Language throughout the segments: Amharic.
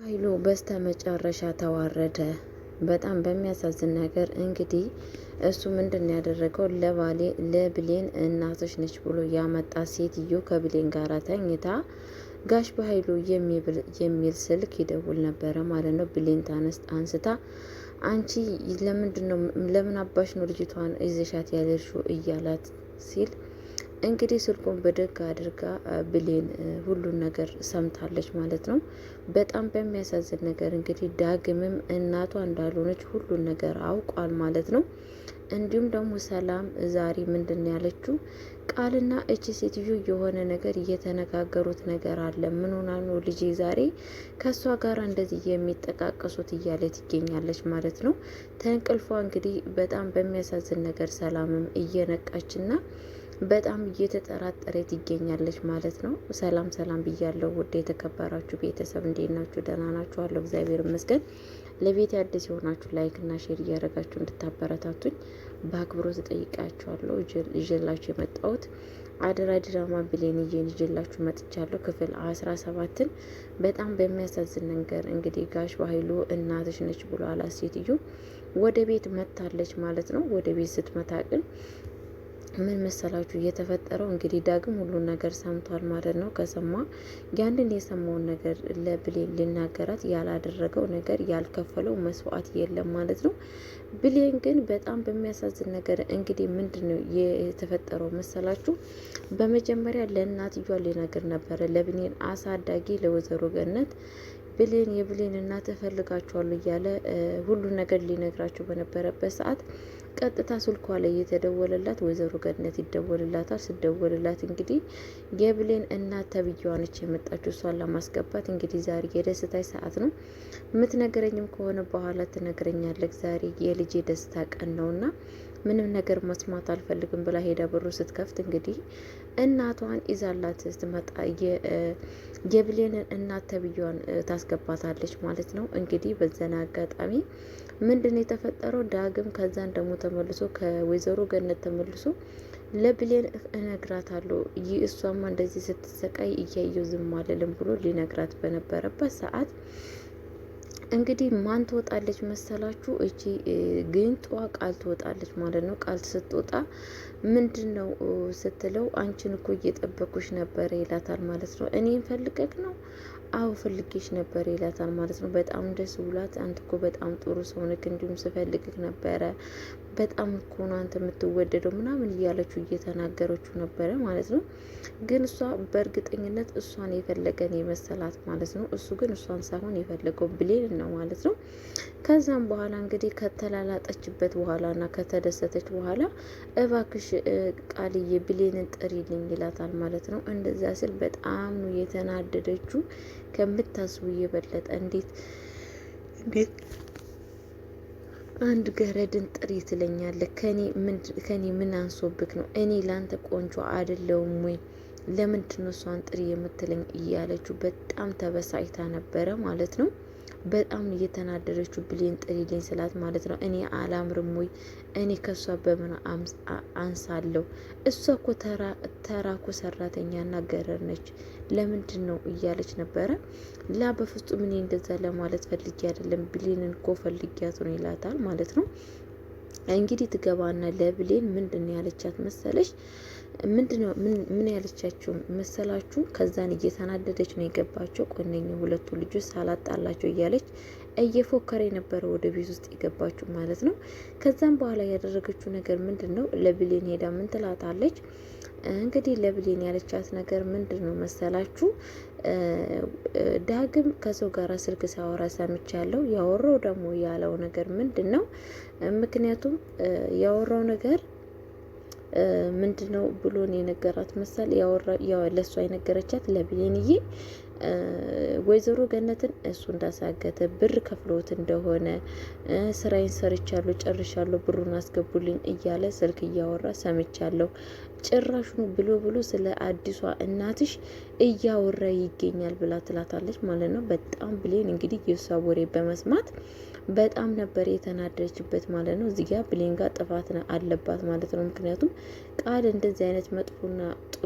ኃይሉ በስተ መጨረሻ ተዋረደ። በጣም በሚያሳዝን ነገር እንግዲህ እሱ ምንድን ያደረገው ለብሌን እናቶች ነች ብሎ ያመጣ ሴትዮ ከብሌን ጋር ተኝታ ጋሽ በኃይሉ የሚል ስልክ ይደውል ነበረ ማለት ነው። ብሌን አንስታ አንቺ ለምን አባሽ ነው ልጅቷን ይዘሻት ያለሽው እያላት ሲል እንግዲህ ስልኩን በደግ አድርጋ ብሌን ሁሉን ነገር ሰምታለች ማለት ነው። በጣም በሚያሳዝን ነገር እንግዲህ ዳግምም እናቷ እንዳልሆነች ሁሉን ነገር አውቋል ማለት ነው። እንዲሁም ደግሞ ሰላም ዛሬ ምንድን ያለችው ቃልና እቺ ሴትዮ የሆነ ነገር እየተነጋገሩት ነገር አለ። ምን ሆና ነው ልጄ ዛሬ ከእሷ ጋር እንደዚህ የሚጠቃቀሱት እያለ ትገኛለች ማለት ነው። ተንቅልፏ እንግዲህ በጣም በሚያሳዝን ነገር ሰላምም እየነቃችና በጣም እየተጠራጠረ ትገኛለች ማለት ነው። ሰላም ሰላም ብያለሁ ውድ የተከበራችሁ ቤተሰብ እንዴት ናችሁ? ደህና ናችሁ? አለሁ እግዚአብሔር ይመስገን። ለቤት አዲስ የሆናችሁ ላይክ እና ሼር እያደረጋችሁ እንድታበረታቱኝ በአክብሮት እጠይቃችኋለሁ። ይዤላችሁ የመጣሁት አደራ ድራማ ብሌን ይዤላችሁ መጥቻለሁ። ክፍል 17ን በጣም በሚያሳዝን ነገር እንግዲህ ጋሽ በኃይሉ እናትሽ ነች ብሎ አላት ሴትዮ ወደ ቤት መታለች ማለት ነው። ወደ ቤት ስትመጣ ግን ምን መሰላችሁ እየተፈጠረው እንግዲህ ዳግም ሁሉን ነገር ሰምቷል ማለት ነው። ከሰማ ያንን የሰማውን ነገር ለብሌን ሊናገራት ያላደረገው ነገር ያልከፈለው መስዋዕት የለም ማለት ነው። ብሌን ግን በጣም በሚያሳዝን ነገር እንግዲህ ምንድን ነው የተፈጠረው መሰላችሁ? በመጀመሪያ ለእናትየዋ ሊነግር ነበረ ለብሌን አሳዳጊ ለወይዘሮ ገነት ብሌን የብሌን እናት እፈልጋቸዋለሁ እያለ ሁሉን ነገር ሊነግራቸው በነበረበት ሰዓት ቀጥታ ስልኳ ላይ የተደወለላት ወይዘሮ ገነት ይደወልላታል። ስደወልላት እንግዲህ የብሌን እናት ተብዬዋ ነች የመጣችው እሷን ለማስገባት። እንግዲህ ዛሬ የደስታች ሰዓት ነው፣ የምትነግረኝም ከሆነ በኋላ ትነግረኛለች። ዛሬ የልጄ ደስታ ቀን ነውና ምንም ነገር መስማት አልፈልግም ብላ ሄዳ በሩ ስትከፍት እንግዲህ እናቷን ይዛላት ስትመጣ የብሌንን እናት ተብዬዋን ታስገባታለች ማለት ነው። እንግዲህ በዘና አጋጣሚ ምንድን ነው የተፈጠረው? ዳግም ከዛን ደግሞ ተመልሶ ከወይዘሮ ገነት ተመልሶ ለብሌን እነግራታለሁ ይህ እሷማ እንደዚህ ስትሰቃይ እያየው ዝም አልልም ብሎ ሊነግራት በነበረበት ሰዓት እንግዲህ ማን ትወጣለች መሰላችሁ? እቺ ግንጧ ቃል ትወጣለች ማለት ነው። ቃል ስትወጣ ምንድን ነው ስትለው አንቺን እኮ እየጠበኩሽ ነበረ ይላታል ማለት ነው። እኔን ፈልገግ ነው? አዎ ፈልጌሽ ነበር ይላታል ማለት ነው። በጣም ደስ ብሏት አንተ እኮ በጣም ጥሩ ሰው ነህ፣ እንዲሁም ስፈልግህ ነበረ፣ በጣም እኮ ነው አንተ የምትወደደው ምናምን እያለችው እየተናገረችው ነበረ ማለት ነው። ግን እሷ በእርግጠኝነት እሷን የፈለገን የመሰላት ማለት ነው። እሱ ግን እሷን ሳይሆን የፈለገው ብሌን ነው ማለት ነው። ከዛም በኋላ እንግዲህ ከተላላጠችበት በኋላ ና ከተደሰተች በኋላ እባክሽ ቃልዬ ብሌንን ጥሪልኝ ይላታል ማለት ነው። እንደዛ ስል በጣም ነው የተናደደችው ከምታስቡ የበለጠ እንዴት አንድ ገረድን ጥሪ ትለኛለህ? ከኔ ምን አንሶብክ ነው? እኔ ላንተ ቆንጆ አይደለሁም ወይ? ለምንድን ነው እሷን ጥሪ የምትለኝ? እያለችው በጣም ተበሳጭታ ነበረ ማለት ነው። በጣም እየተናደረችው ብሌን ጥሪልኝ ስላት ማለት ነው። እኔ አላምርም ወይ? እኔ ከሷ በምን አንሳለሁ? እሷ እኮ ተራኮ ሰራተኛና ገረድ ነች። ለምንድን ነው እያለች ነበረ። ላ በፍጹም እኔ እንደዛ ለማለት ፈልጌ አይደለም፣ ብሌንን እኮ ፈልጊያት ነው ይላታል ማለት ነው። እንግዲህ ትገባና ለብሌን ምንድን ነው ያለቻት መሰለሽ? ምንድነው ምን ያለቻችሁ መሰላችሁ? ከዛን እየተናደደች ነው የገባቸው። ቆነኝ ሁለቱ ልጆች ሳላጣላቸው እያለች እየፎከረ የነበረ ወደ ቤት ውስጥ የገባችሁ ማለት ነው። ከዛም በኋላ ያደረገችው ነገር ምንድን ነው? ለብሌን ሄዳ ምን ትላታለች? እንግዲህ ለብሌን ያለቻት ነገር ምንድን ነው መሰላችሁ? ዳግም ከሰው ጋር ስልክ ሲያወራ ሰምቻለሁ። ያወራው ደግሞ ያለው ነገር ምንድን ነው? ምክንያቱም ያወራው ነገር ምንድነው ብሎን የነገራት መሰል ለእሷ የነገረቻት ለብሌንዬ ወይዘሮ ገነትን እሱ እንዳሳገተ ብር ከፍሎት እንደሆነ ስራዬን ሰርቻለሁ ጨርሻለሁ ብሩን አስገቡልኝ እያለ ስልክ እያወራ ሰምቻለሁ። ጭራሹኑ ብሎ ስለ አዲሷ እናትሽ እያወራ ይገኛል ብላ ትላታለች ማለት ነው። በጣም ብሌን እንግዲህ የሷ ወሬ በመስማት በጣም ነበር የተናደረችበት ማለት ነው። እዚህ ጋር ብሌን ጋር ጥፋት አለባት ማለት ነው። ምክንያቱም ቃል እንደዚህ አይነት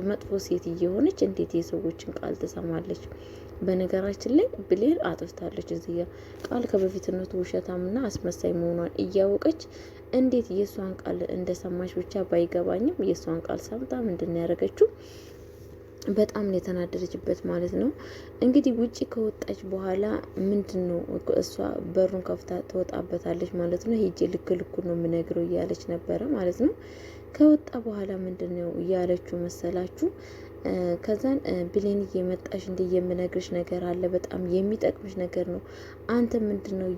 መጥፎ ሴት እየሆነች እንዴት የሰዎችን ቃል ትሰማለች? በነገራችን ላይ ብሌን አጥፍታለች። እዚህ ቃል ከበፊትነቱ ውሸታምና አስመሳይ መሆኗን እያወቀች እንዴት የእሷን ቃል እንደሰማች ብቻ ባይገባኝም የእሷን ቃል ሰምታ ምንድን ያደረገችው በጣም ነው የተናደደችበት ማለት ነው። እንግዲህ ውጪ ከወጣች በኋላ ምንድን ነው እሷ በሩን ከፍታ ትወጣበታለች ማለት ነው። ሄጄ ልክ ልኩ ነው የምነግረው እያለች ነበረ ማለት ነው። ከወጣ በኋላ ምንድን ነው እያለችው መሰላችሁ? ከዛን ብሌን እየመጣሽ እንደ የምነግርሽ ነገር አለ፣ በጣም የሚጠቅምሽ ነገር ነው። አንተ ምንድነው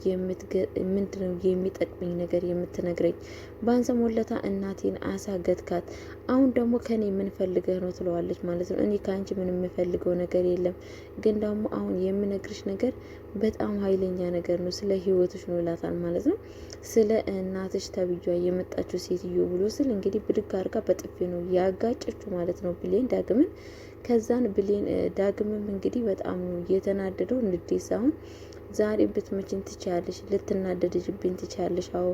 የሚጠቅመኝ ነገር የምትነግረኝ? ባንሰሞለታ እናቴን አሳገትካት፣ አሁን ደግሞ ከኔ ምን ፈልገህ ነው ትለዋለች ማለት ነው። እኔ ከአንቺ ምን የምፈልገው ነገር የለም፣ ግን ደግሞ አሁን የምነግርሽ ነገር በጣም ኃይለኛ ነገር ነው፣ ስለ ህይወትሽ ነው ይላታል ማለት ነው። ስለ እናትሽ ተብያ የመጣችው ሴትዮ ብሎ ስል እንግዲህ ብድግ አድርጋ በጥፊ ነው ያጋጨችው ማለት ነው ብሌን ዳግምን። ከዛን ብሌን ዳግምም እንግዲህ በጣም ነው የተናደደው። ንዴት ሳይሆን ዛሬ ብትመችን ትችያለሽ፣ ልትናደድጅብኝ ትችያለሽ። አዎ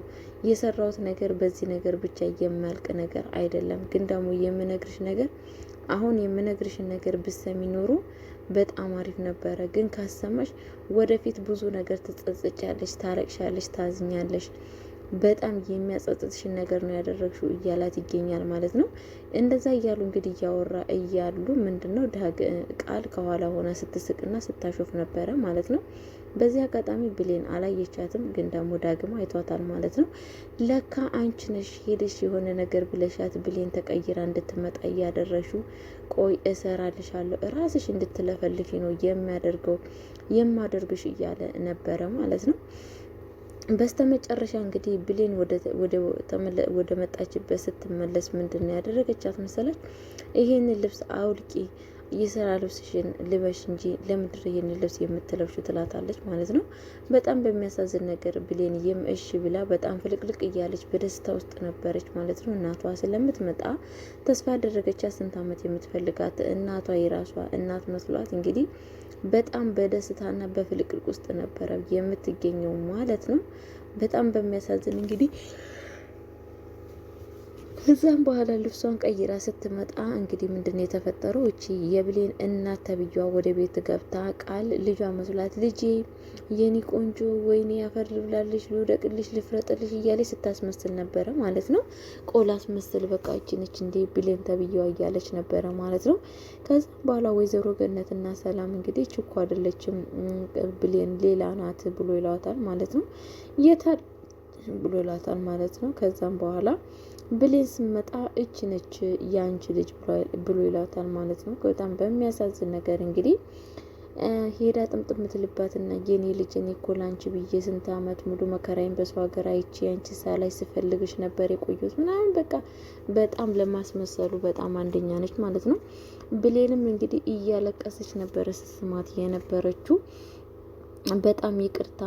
የሰራሁት ነገር በዚህ ነገር ብቻ የማያልቅ ነገር አይደለም፣ ግን ደግሞ የምነግርሽ ነገር አሁን የምነግርሽን ነገር ብሰሚ ኖሮ በጣም አሪፍ ነበረ። ግን ካሰማሽ ወደፊት ብዙ ነገር ትጸጽቻለሽ፣ ታረቅሻለሽ፣ ታዝኛለሽ። በጣም የሚያጸጽትሽን ነገር ነው ያደረግሽው እያላት ይገኛል ማለት ነው። እንደዛ እያሉ እንግዲህ እያወራ እያሉ ምንድነው ቃል ከኋላ ሆና ስትስቅና ስታሾፍ ነበረ ማለት ነው። በዚህ አጋጣሚ ብሌን አላየቻትም፣ ግን ደግሞ ዳግም አይቷታል ማለት ነው። ለካ አንቺ ነሽ ሄደሽ የሆነ ነገር ብለሻት ብሌን ተቀይራ እንድትመጣ እያደረሽው። ቆይ እሰራልሻለሁ፣ ራስሽ እንድትለፈልፊ ነው የማደርግሽ እያለ ነበረ ማለት ነው። በስተመጨረሻ እንግዲህ ብሌን ወደ መጣችበት ስትመለስ ምንድን ነው ያደረገቻት መሰለች? ይሄንን ልብስ አውልቂ፣ የስራ ልብስሽን ልበሽ እንጂ ለምድር ይሄንን ልብስ የምትለብሹ ትላታለች ማለት ነው። በጣም በሚያሳዝን ነገር ብሌን እሺ ብላ በጣም ፍልቅልቅ እያለች በደስታ ውስጥ ነበረች ማለት ነው። እናቷ ስለምትመጣ ተስፋ ያደረገቻት ስንት ዓመት የምትፈልጋት እናቷ የራሷ እናት መስሏት እንግዲህ በጣም በደስታና በፍልቅልቅ ውስጥ ነበረ የምትገኘው ማለት ነው። በጣም በሚያሳዝን እንግዲህ ከዛም በኋላ ልብሷን ቀይራ ስትመጣ እንግዲህ ምንድነው የተፈጠረው? እቺ የብሌን እናት ተብያዋ ወደ ቤት ገብታ ቃል ልጇ መስላት ልጄ የኔ ቆንጆ ወይኔ ያፈር ልብላልሽ፣ ልውደቅልሽ፣ ልፍረጥልሽ እያለች ስታስመስል ነበረ ማለት ነው። ቆላ አስመስል በቃ እቺ ነች እንዴ ብሌን ተብያዋ እያለች ነበረ ማለት ነው። ከዛም በኋላ ወይዘሮ ገነትና ሰላም እንግዲህ ችኮ አይደለችም ብሌን ሌላ ናት ብሎ ይላታል ማለት ነው። የታል ብሎ ይላታል ማለት ነው። ከዛም በኋላ ብሌን ስመጣ እች ነች ያንቺ ልጅ ብሎ ይላታል ማለት ነው። በጣም በሚያሳዝን ነገር እንግዲህ ሄዳ ጥምጥም ምትልባትና የኔ ልጅ እኔ እኮ ላንቺ ብዬ ስንት ዓመት ሙሉ መከራዬን በሰው ሀገር አይቼ ያንቺ ሳላይ ስፈልግሽ ነበር የቆየሁት ምናምን በቃ በጣም ለማስመሰሉ በጣም አንደኛ ነች ማለት ነው። ብሌንም እንግዲህ እያለቀሰች ነበረ ስስማት የነበረችው። በጣም ይቅርታ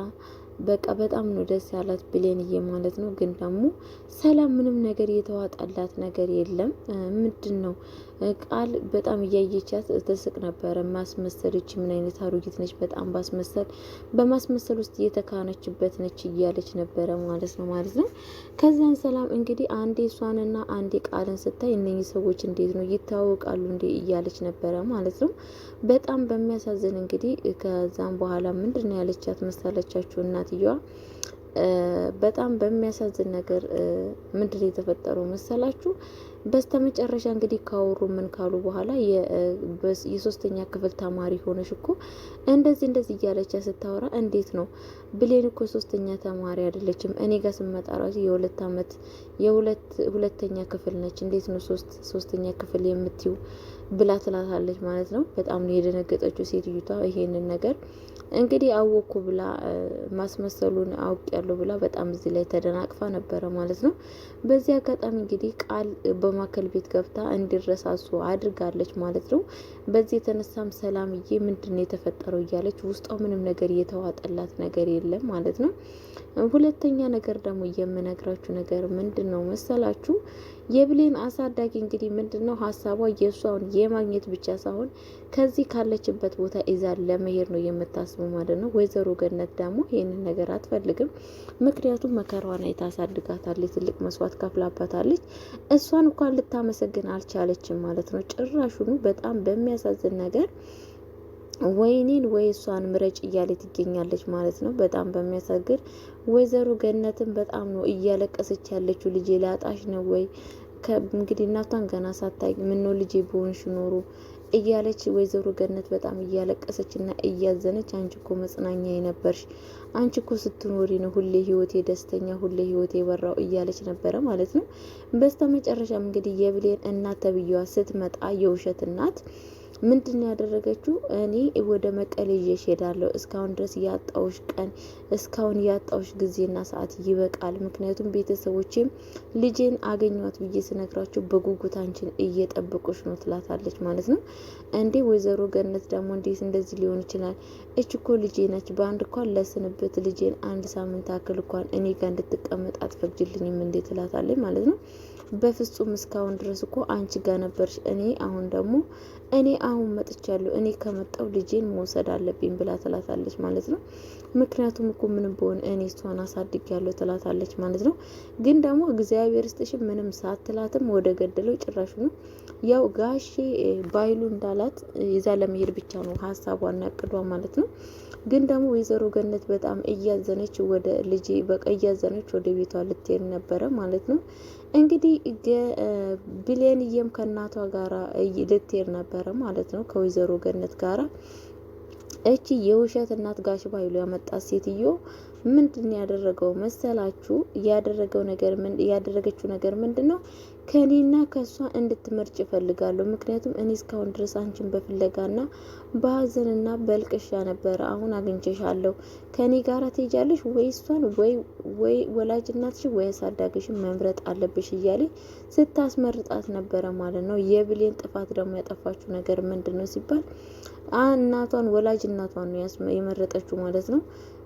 በቃ በጣም ነው ደስ ያላት ብሌንዬ ማለት ነው። ግን ደግሞ ሰላም ምንም ነገር የተዋጣላት ነገር የለም። ምንድን ነው ቃል በጣም እያየቻት ትስቅ ነበረ። ማስመሰልች ምን አይነት አሮጊት ነች፣ በጣም በማስመሰል ውስጥ እየተካነችበት ነች እያለች ነበረ ማለት ነው። ከዛን ሰላም እንግዲህ አንዴ እሷንና አንዴ ቃልን ስታይ እነኚህ ሰዎች እንዴት ነው ይታወቃሉ እንዴ እያለች ነበረ ማለት ነው። በጣም በሚያሳዝን እንግዲህ ከዛም በኋላ ምንድን ነው ያለቻት መሰለቻችሁ እናትየዋ? በጣም በሚያሳዝን ነገር ምንድን ነው የተፈጠረው መሰላችሁ? በስተመጨረሻ እንግዲህ ካወሩ ምን ካሉ በኋላ የሶስተኛ ክፍል ተማሪ ሆነሽ እኮ እንደዚህ እያለች ስታወራ፣ እንዴት ነው ብሌን እኮ ሶስተኛ ተማሪ አይደለችም፣ እኔ ጋር ስመጣ ራሱ ሁለተኛ ክፍል ነች፣ እንዴት ነው ሶስተኛ ክፍል የምትዩ ብላ ትላታለች ማለት ነው። በጣም ነው የደነገጠችው ሴትዮዋ ይሄንን ነገር እንግዲህ አወኩ ብላ ማስመሰሉን አውቅ ያለው ብላ በጣም እዚህ ላይ ተደናቅፋ ነበረ ማለት ነው። በዚህ አጋጣሚ እንግዲህ ቃል በማከል ቤት ገብታ እንዲረሳሱ አድርጋለች ማለት ነው። በዚህ የተነሳም ሰላምዬ ምንድነው የተፈጠረው እያለች ውስጧ ምንም ነገር የተዋጠላት ነገር የለም ማለት ነው። ሁለተኛ ነገር ደግሞ የምነግራችሁ ነገር ምንድን ነው መሰላችሁ? የብሌን አሳዳጊ እንግዲህ ምንድነው ሀሳቧ የእሷን የማግኘት ብቻ ሳይሆን ከዚህ ካለችበት ቦታ ይዛ ለመሄድ ነው የምታስበው ማለት ነው። ወይዘሮ ገነት ደግሞ ይህንን ነገር አትፈልግም። ምክንያቱም መከራዋን ታሳድጋታለች፣ ትልቅ መስዋዕት ከፍላባታለች። እሷን እንኳን ልታመሰግን አልቻለችም ማለት ነው። ጭራሹኑ በጣም በሚያሳዝን ነገር ወይኔን ወይ እሷን ምረጭ እያለ ትገኛለች ማለት ነው። በጣም በሚያሳግር ወይዘሮ ገነትን በጣም ነው እያለቀሰች ያለችው። ልጄ ላጣሽ ነው ወይ እንግዲህ እናቷን ገና ሳታይ ምነው ልጄ በሆንሽ ኖሮ እያለች ወይዘሮ ገነት በጣም እያለቀሰች እና እያዘነች አንቺ እኮ መጽናኛ የነበርሽ፣ አንቺ እኮ ስትኖሪ ነው ሁሌ ህይወቴ ደስተኛ፣ ሁሌ ህይወቴ የበራው እያለች ነበረ ማለት ነው። በስተ መጨረሻም እንግዲህ የብሌን እናት ተብዬዋ ስትመጣ የውሸት እናት ምንድን ያደረገችው? እኔ ወደ መቀሌ ይዤሽ ሄዳለሁ። እስካሁን ድረስ ያጣውሽ ቀን፣ እስካሁን ያጣውሽ ጊዜና ሰዓት ይበቃል። ምክንያቱም ቤተሰቦቼም ልጄን አገኟት ብዬ ስነግራቸው በጉጉት አንቺን እየጠበቁሽ ነው ትላታለች ማለት ነው። እንዴ ወይዘሮ ገነት ደግሞ እንዴት እንደዚህ ሊሆን ይችላል? እች እኮ ልጄ ነች። በአንድ እንኳን ለስንበት ልጄን አንድ ሳምንት አክል እንኳን እኔ ጋር እንድትቀመጥ አትፈቅጅልኝም እንዴ ትላታለች ማለት ነው። በፍጹም እስካሁን ድረስ እኮ አንቺ ጋር ነበርሽ። እኔ አሁን መጥቻለሁ። እኔ ከመጣው ልጄን መውሰድ አለብኝ ብላ ትላታለች ማለት ነው። ምክንያቱም እኮ ምንም በሆን እኔ እሷን አሳድግ ያለሁ ትላታለች ማለት ነው። ግን ደግሞ እግዚአብሔር ስጥሽም ምንም ሳትላትም ወደ ገደለው ጭራሽ ነው ያው ጋሼ ባይሉ እንዳላት ይዛ ለመሄድ ብቻ ነው ሀሳቧና እቅዷ ማለት ነው። ግን ደግሞ ወይዘሮ ገነት በጣም እያዘነች ወደ ልጄ በቃ እያዘነች ወደ ቤቷ ልትሄድ ነበረ ማለት ነው። እንግዲህ ብሌንዬም ከእናቷ ጋራ ልትሄድ ነበረ ማለት ነው ከወይዘሮ ገነት ጋራ። እቺ የውሸት እናት ጋሽ ባይሉ ያመጣት ሴትዮ ምንድን ያደረገው መሰላችሁ? ያደረገችው ነገር ምንድን ነው? ከኔና ከሷ እንድትመርጭ ይፈልጋሉ። ምክንያቱም እኔ እስካሁን ድረስ አንቺን በፍለጋና በሀዘንና በልቅሻ ነበረ። አሁን አግኝቼሻለሁ። ከኔ ጋራ ትሄጃለሽ ወይ እሷን ወይ ወላጅ እናትሽ ወይ አሳዳጊሽን መምረጥ አለብሽ እያለ ስታስመርጣት ነበረ ማለት ነው። የብሌን ጥፋት ደግሞ ያጠፋችው ነገር ምንድን ነው ሲባል እናቷን ወላጅ እናቷን ነው የመረጠችው ማለት ነው።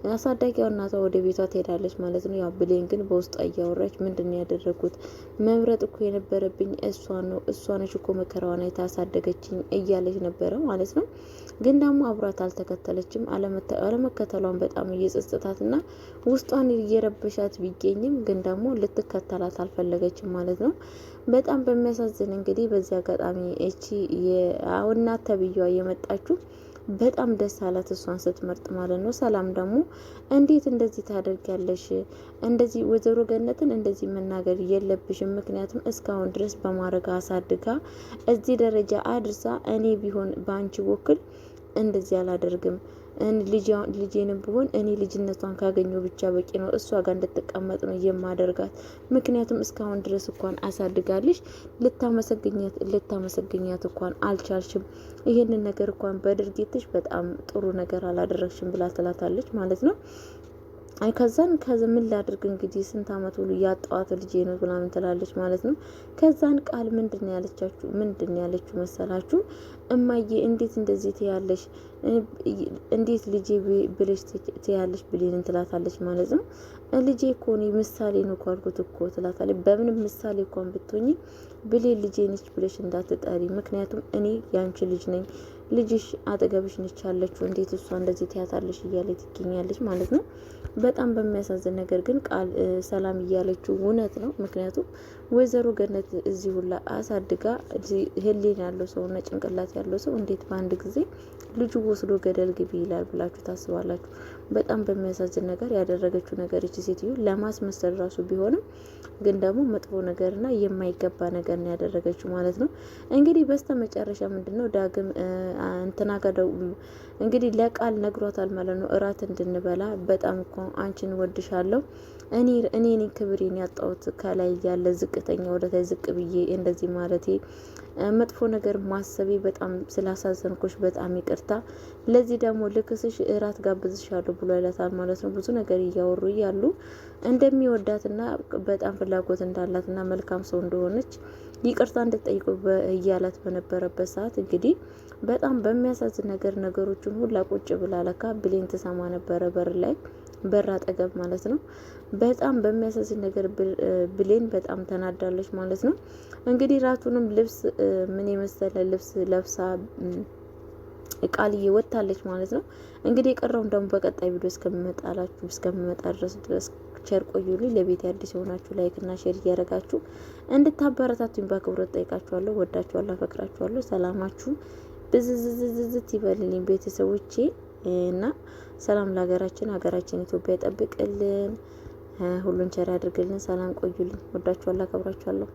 አሳዳጊዋ እናቷ ወደ ቤቷ ትሄዳለች ማለት ነው። ያው ብሌን ግን በውስጧ እያወራች ምንድን ያደረጉት መምረጥ እኮ የነበረብኝ እሷ ነች እኮ መከራዋን አይታ አሳደገችኝ እያለች ነበረ ማለት ነው። ግን ደግሞ አብሯት አልተከተለችም። አለመከተሏን በጣም እየጸጸታትና ውስጧን እየረበሻት ቢገኝም ግን ደግሞ ልትከተላት አልፈለገችም ማለት ነው። በጣም በሚያሳዝን እንግዲህ በዚህ አጋጣሚ እቺ የአውናት ተብዬዋ የመጣችው በጣም ደስ አላት እሷን ስትመርጥ ማለት ነው። ሰላም ደግሞ እንዴት እንደዚህ ታደርጊያለሽ? እንደዚህ ወይዘሮ ገነትን እንደዚህ መናገር የለብሽም። ምክንያቱም እስካሁን ድረስ በማድረግ አሳድጋ እዚህ ደረጃ አድርሳ እኔ ቢሆን በአንቺ ወክል እንደዚህ አላደርግም። ልጄንም ብሆን እኔ ልጅነቷን ካገኘው ብቻ በቂ ነው። እሷ ጋር እንድትቀመጥ ነው የማደርጋት። ምክንያቱም እስካሁን ድረስ እንኳን አሳድጋለሽ ልታመሰግኛት እንኳን አልቻልሽም። ይህንን ነገር እንኳን በድርጊትሽ በጣም ጥሩ ነገር አላደረግሽም ብላ ትላታለች ማለት ነው። ከዛን ምን ላድርግ እንግዲህ ስንት አመት ሁሉ ያጣዋት ልጄ ነው ምናምን ትላለች ማለት ነው። ከዛን ቃል ምንድን ያለችው መሰላችሁ? እማዬ እንዴት እንደዚህ ትያለሽ? እንዴት ልጄ ብለሽ ትያለሽ? ብሌንን ትላታለች ማለት ነው። ልጄ እኮ እኔ ምሳሌ ነው ካልኩት እኮ ትላታለች። በምንም ምሳሌ እንኳን ብትሆኚ ብሌን ልጄ ነች ብለሽ እንዳትጠሪ። ምክንያቱም እኔ ያንቺ ልጅ ነኝ። ልጅሽ አጠገብሽ ነች ያለችው። እንዴት እሷ እንደዚህ ትያታለሽ እያለ ትገኛለች ማለት ነው። በጣም በሚያሳዝን ነገር ግን ቃል ሰላም እያለችው እውነት ነው። ምክንያቱም ወይዘሮ ገነት እዚህ ሁላ አሳድጋ ህሊና ያለው ሰው እና ጭንቅላት ያለው ሰው እንዴት በአንድ ጊዜ ልጁ ወስዶ ገደል ግቢ ይላል ብላችሁ ታስባላችሁ? በጣም በሚያሳዝን ነገር ያደረገችው ነገር እቺ ሴትዮ ለማስመሰል ራሱ ቢሆንም ግን ደግሞ መጥፎ ነገርና የማይገባ ነገር ነው ያደረገችው ማለት ነው። እንግዲህ በስተመጨረሻ ምንድነው ዳግም እንትና ጋደው እንግዲህ ለቃል ነግሯታል ማለት ነው። እራት እንድንበላ በጣም እኮ አንቺን ወድሻለሁ እኔ ክብሬን ያጣሁት ከላይ ያለ ዝቅተኛ ወደታይ ዝቅ ብዬ እንደዚህ ማለቴ መጥፎ ነገር ማሰቤ በጣም ስላሳዘንኩሽ በጣም ይቅርታ። ለዚህ ደግሞ ልክስሽ እራት ጋብዝሻለሁ ብሎ ይላታል ማለት ነው። ብዙ ነገር እያወሩ ያሉ እንደሚወዳትና በጣም ፍላጎት እንዳላትና መልካም ሰው እንደሆነች ይቅርታ እንድትጠይቁ እያላት በነበረበት ሰዓት እንግዲህ በጣም በሚያሳዝን ነገር ነገሮችን ሁላ ቁጭ ብላ ለካ ብሌን ትሰማ ነበረ በር አጠገብ ማለት ነው። በጣም በሚያሳዝን ነገር ብሌን በጣም ተናዳለች ማለት ነው። እንግዲህ ራቱንም ልብስ ምን የመሰለ ልብስ ለብሳ ቃልዬ ወጥታለች ማለት ነው። እንግዲህ የቀረውን ደግሞ በቀጣይ ቪዲዮ እስከምመጣ ድረስ ቸር ቆዩልኝ። ለቤት አዲስ የሆናችሁ ላይክ እና ሼር እያደረጋችሁ እንድታበረታቱኝ በአክብሮት ጠይቃችኋለሁ። ወዳችኋለሁ፣ አፈቅራችኋለሁ። ሰላማችሁ ብዝዝዝዝት ይበልልኝ ቤተሰቦቼ እና ሰላም ለሀገራችን፣ ሀገራችን ኢትዮጵያ ይጠብቅልን፣ ሁሉን ቸር ያድርግልን። ሰላም ቆዩልኝ። ወዳችኋለሁ፣ አከብራችኋለሁ።